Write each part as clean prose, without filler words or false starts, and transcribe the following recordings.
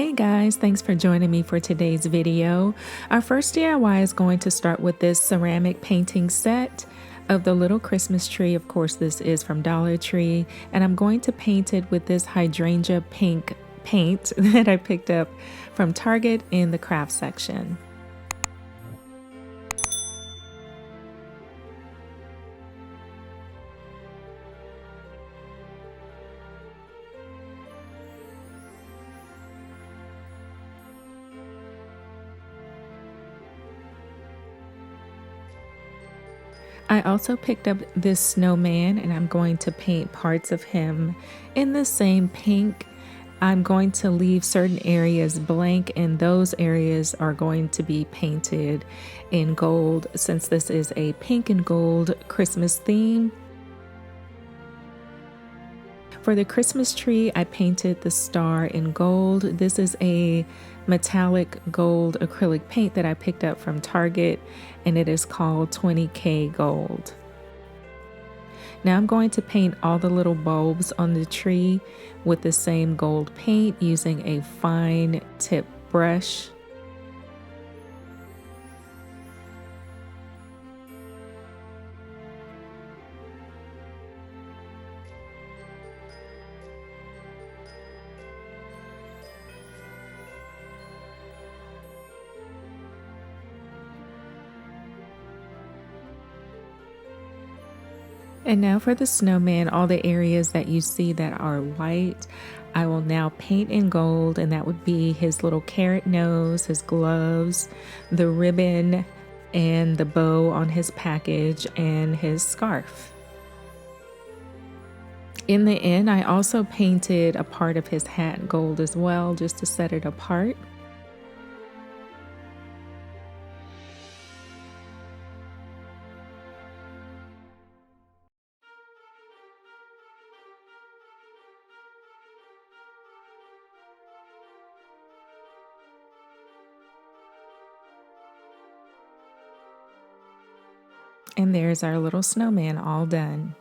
Hey guys, thanks for joining me for today's video. Our first DIY is going to start with this ceramic painting set of the little Christmas tree. Of course, this is from Dollar Tree, and I'm going to paint it with this hydrangea pink paint that I picked up from Target in the craft section. I also picked up this snowman and I'm going to paint parts of him in the same pink. I'm going to leave certain areas blank and those areas are going to be painted in gold since this is a pink and gold Christmas theme. For the Christmas tree, I painted the star in gold. This is a metallic gold acrylic paint that I picked up from Target, and it is called 20K Gold. Now I'm going to paint all the little bulbs on the tree with the same gold paint using a fine tip brush. And now for the snowman, all the areas that you see that are white, I will now paint in gold, and that would be his little carrot nose, his gloves, the ribbon, and the bow on his package, and his scarf. In the end, I also painted a part of his hat gold as well, just to set it apart. And there's our little snowman all done.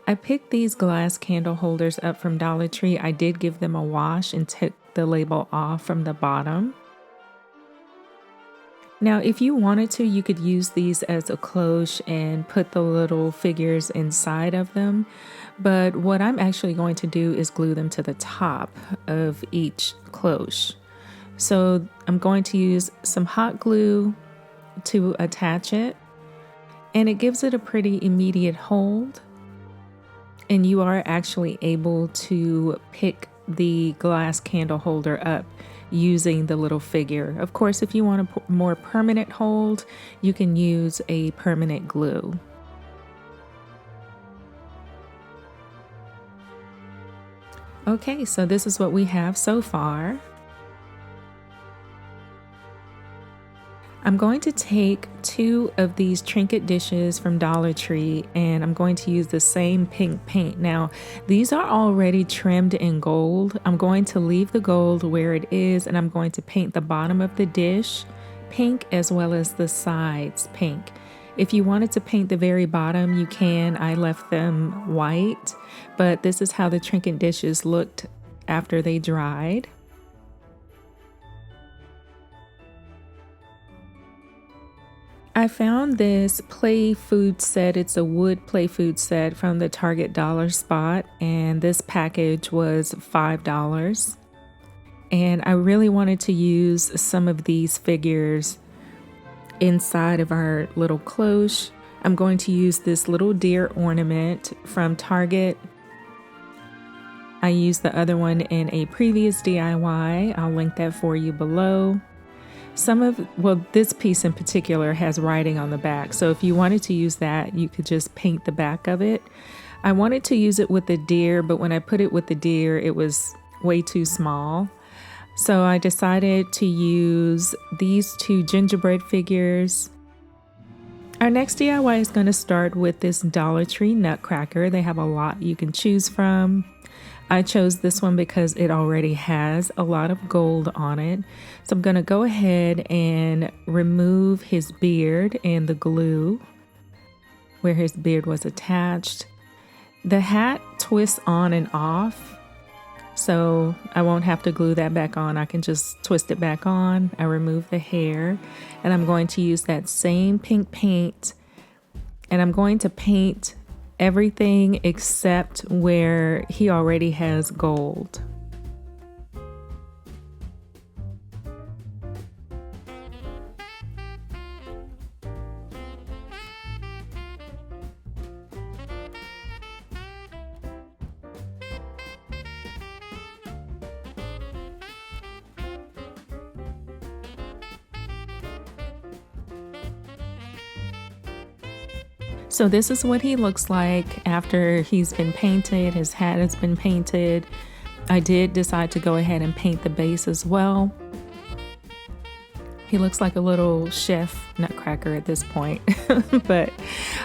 I picked these glass candle holders up from Dollar Tree. I did give them a wash and took the label off from the bottom. Now, if you wanted to, you could use these as a cloche and put the little figures inside of them. But what I'm actually going to do is glue them to the top of each cloche. So I'm going to use some hot glue to attach it, and it gives it a pretty immediate hold. And you are actually able to pick the glass candle holder up using the little figure. Of course, if you want a more permanent hold, you can use a permanent glue. Okay, so this is what we have so far. I'm going to take 2 of these trinket dishes from Dollar Tree and I'm going to use the same pink paint. Now, these are already trimmed in gold. I'm going to leave the gold where it is and I'm going to paint the bottom of the dish pink as well as the sides pink. If you wanted to paint the very bottom, you can. I left them white, but this is how the trinket dishes looked after they dried. I found this play food set. It's a wood play food set from the Target dollar spot, and this package was $5. And I really wanted to use some of these figures inside of our little cloche. I'm going to use this little deer ornament from Target. I used the other one in a previous DIY. I'll link that for you below. This piece in particular has writing on the back, so if you wanted to use that, you could just paint the back of it. I wanted to use it with the deer, but when I put it with the deer, it was way too small. So I decided to use these 2 gingerbread figures. Our next DIY is going to start with this Dollar Tree Nutcracker. They have a lot you can choose from. I chose this one because it already has a lot of gold on it. So I'm going to go ahead and remove his beard and the glue where his beard was attached. The hat twists on and off. So I won't have to glue that back on. I can just twist it back on. I remove the hair, and I'm going to use that same pink paint, and I'm going to paint everything except where he already has gold. So this is what he looks like after he's been painted. His hat has been painted. I did decide to go ahead and paint the base as well. He looks like a little chef Nutcracker at this point, but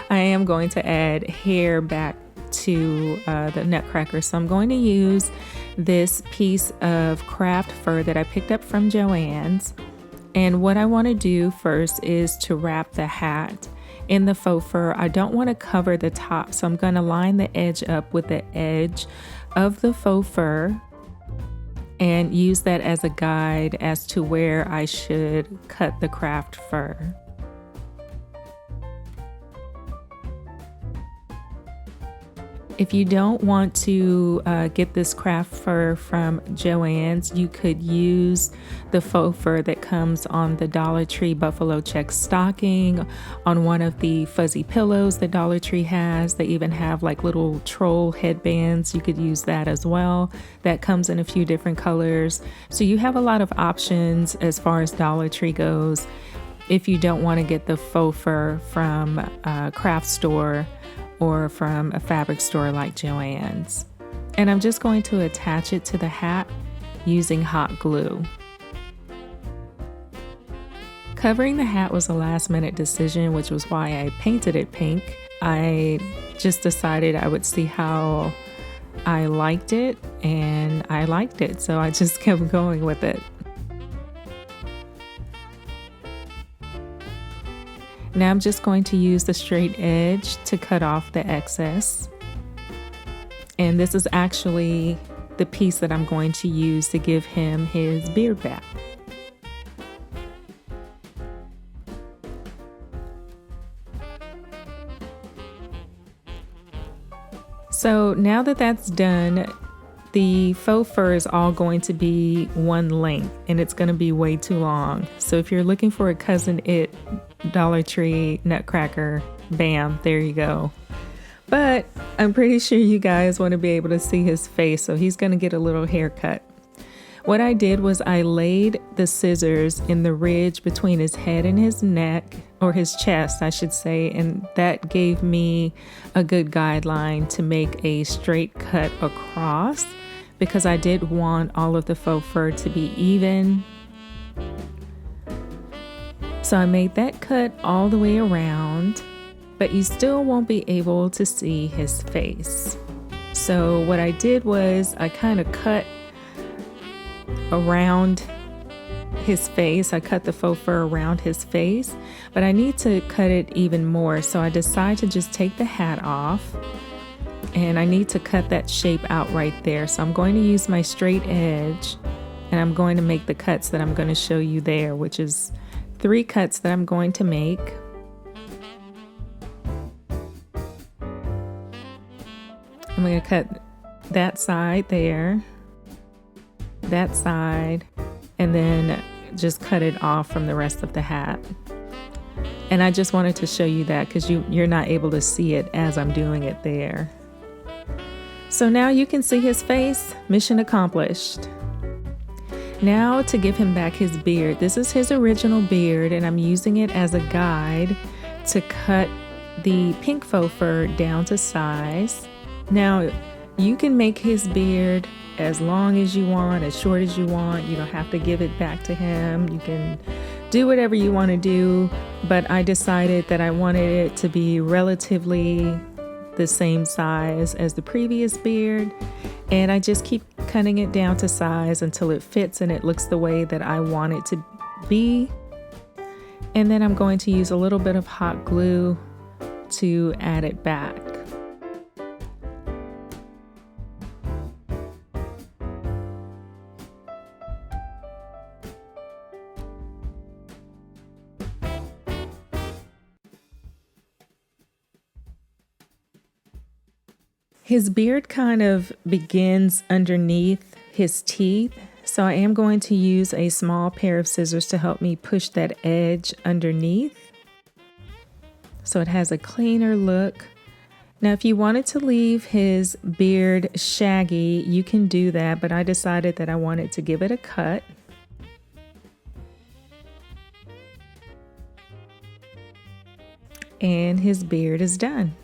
I am going to add hair back to the Nutcracker. So I'm going to use this piece of craft fur that I picked up from Joann's. And what I want to do first is to wrap the hat in the faux fur. I don't want to cover the top, so I'm going to line the edge up with the edge of the faux fur and use that as a guide as to where I should cut the craft fur. If you don't want to get this craft fur from Joann's, you could use the faux fur that comes on the Dollar Tree buffalo check stocking, on one of the fuzzy pillows that Dollar Tree has. They even have like little troll headbands. You could use that as well. That comes in a few different colors. So you have a lot of options as far as Dollar Tree goes if you don't want to get the faux fur from a craft store or from a fabric store like Joann's. And I'm just going to attach it to the hat using hot glue. Covering the hat was a last minute decision, which was why I painted it pink. I just decided I would see how I liked it, and I liked it, so I just kept going with it. Now I'm just going to use the straight edge to cut off the excess. And this is actually the piece that I'm going to use to give him his beard back. So now that that's done, the faux fur is all going to be one length, and it's going to be way too long. So if you're looking for a Cousin It Dollar Tree Nutcracker, bam, there you go. But I'm pretty sure you guys want to be able to see his face, so he's going to get a little haircut. What I did was I laid the scissors in the ridge between his head and his neck, or his chest, I should say, and that gave me a good guideline to make a straight cut across, because I did want all of the faux fur to be even. So I made that cut all the way around, but you still won't be able to see his face. So what I did was I kind of cut around his face. I cut the faux fur around his face, but I need to cut it even more. So I decided to just take the hat off, and I need to cut that shape out right there. So I'm going to use my straight edge, and I'm going to make the cuts that I'm going to show you there, which is 3 cuts that I'm going to make. I'm going to cut that side there, that side, and then just cut it off from the rest of the hat. And I just wanted to show you that because you're not able to see it as I'm doing it there. So now you can see his face. Mission accomplished. Now to give him back his beard. This is his original beard, and I'm using it as a guide to cut the pink faux fur down to size. Now you can make his beard as long as you want, as short as you want. You don't have to give it back to him. You can do whatever you want to do, but I decided that I wanted it to be relatively the same size as the previous beard, and I just keep cutting it down to size until it fits and it looks the way that I want it to be. And then I'm going to use a little bit of hot glue to add it back. His beard kind of begins underneath his teeth, so I am going to use a small pair of scissors to help me push that edge underneath so it has a cleaner look. Now, if you wanted to leave his beard shaggy, you can do that, but I decided that I wanted to give it a cut. And his beard is done.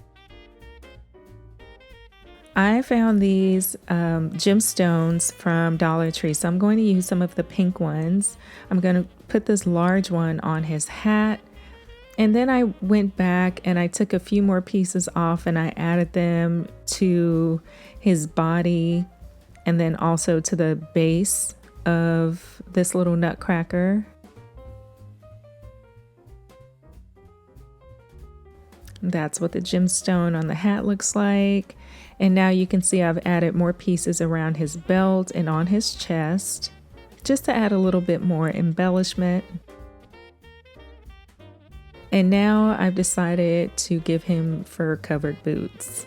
I found these gemstones from Dollar Tree, so I'm going to use some of the pink ones. I'm going to put this large one on his hat. And then I went back and I took a few more pieces off and I added them to his body and then also to the base of this little nutcracker. That's what the gemstone on the hat looks like. And now you can see I've added more pieces around his belt and on his chest, just to add a little bit more embellishment. And now I've decided to give him fur-covered boots.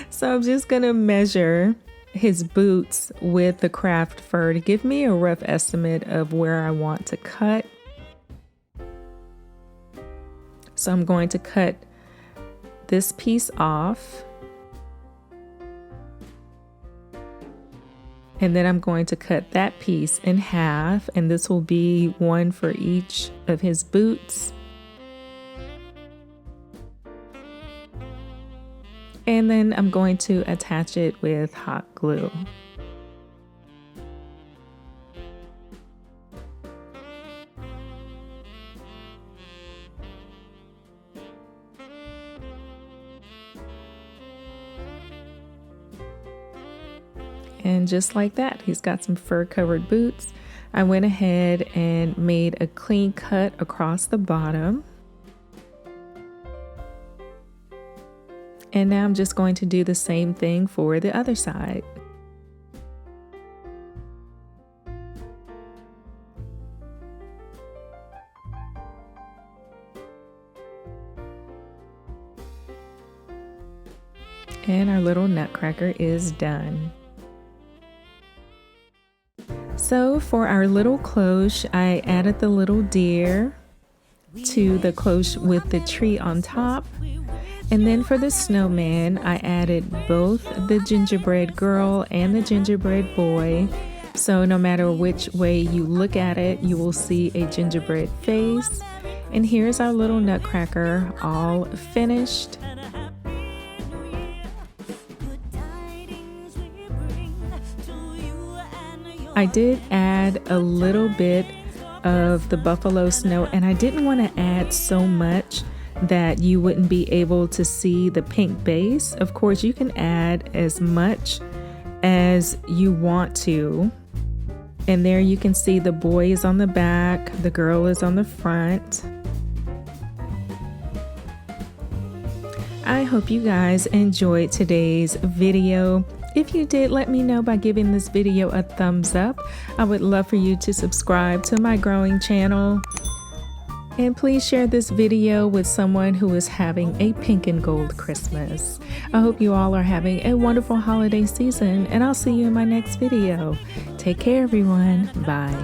So I'm just gonna measure his boots with the craft fur to give me a rough estimate of where I want to cut. So I'm going to cut this piece off. And then I'm going to cut that piece in half, and this will be one for each of his boots. And then I'm going to attach it with hot glue. And just like that, he's got some fur-covered boots. I went ahead and made a clean cut across the bottom. And now I'm just going to do the same thing for the other side. And our little nutcracker is done. So for our little cloche, I added the little deer to the cloche with the tree on top. And then for the snowman, I added both the gingerbread girl and the gingerbread boy. So no matter which way you look at it, you will see a gingerbread face. And here's our little nutcracker all finished. I did add a little bit of the buffalo snow, and I didn't want to add so much that you wouldn't be able to see the pink base. Of course, you can add as much as you want to. And there you can see the boy is on the back, the girl is on the front. I hope you guys enjoyed today's video. If you did, let me know by giving this video a thumbs up. I would love for you to subscribe to my growing channel. And please share this video with someone who is having a pink and gold Christmas. I hope you all are having a wonderful holiday season, and I'll see you in my next video. Take care, everyone. Bye.